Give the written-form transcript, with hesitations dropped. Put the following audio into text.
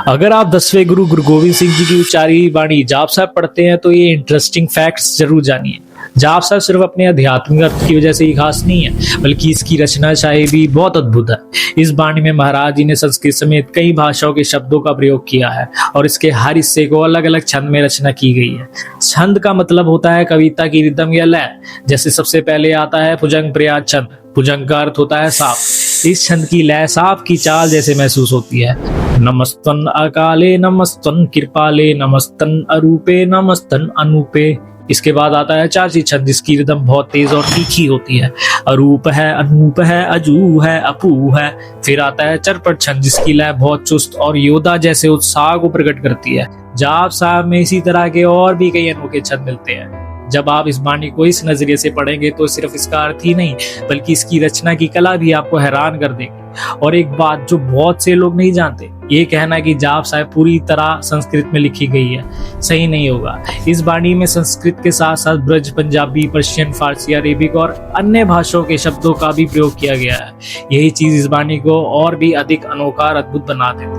अगर आप 10वें गुरु गुरु गोविंद सिंह जी की उच्चारी वाणी जाप साहब पढ़ते हैं तो ये इंटरेस्टिंग फैक्ट्स जरूर जानिए। जाप साहब सिर्फ अपने आध्यात्मिक अर्थ की वजह से ही खास नहीं है, बल्कि इसकी रचना शाही भी बहुत अद्भुत है। इस वाणी में महाराज जी ने संस्कृत समेत कई भाषाओं के शब्दों का प्रयोग किया है और इसके हर हिस्से को अलग अलग छंद में रचना की गई है। छंद का मतलब होता है कविता की रिदम या लय। जैसे सबसे पहले आता है भुजंग प्रयाग छंद। भुजंग का अर्थ होता है सांप। इस छंद की लय सांप की चाल जैसे महसूस होती है। नमस्तन अकाले नमस्तन कृपाले नमस्तन अरूपे नमस्तन अनूपे। इसके बाद आता है चाची छंद, जिसकी रिदम बहुत तेज और तीखी होती है। अरूप है, अनूप है, अजू है, अपू है। फिर आता है चरपट छंद, जिसकी लय बहुत चुस्त और योद्धा जैसे उत्साह को प्रकट करती है। जाप साहब में इसी तरह के और भी कई अनोखे छंद मिलते हैं। जब आप इस वाणी को इस नजरिए से पढ़ेंगे तो सिर्फ इसका अर्थ ही नहीं, बल्कि इसकी रचना की कला भी आपको हैरान कर देगी। और एक बात जो बहुत से लोग नहीं जानते, ये कहना कि जाप साहब पूरी तरह संस्कृत में लिखी गई है, सही नहीं होगा। इस वाणी में संस्कृत के साथ साथ ब्रज, पंजाबी, पर्शियन, फारसी, अरेबिक और अन्य भाषाओं के शब्दों का भी प्रयोग किया गया है। यही चीज इस वाणी को और भी अधिक अनोखा और अद्भुत बना देती है।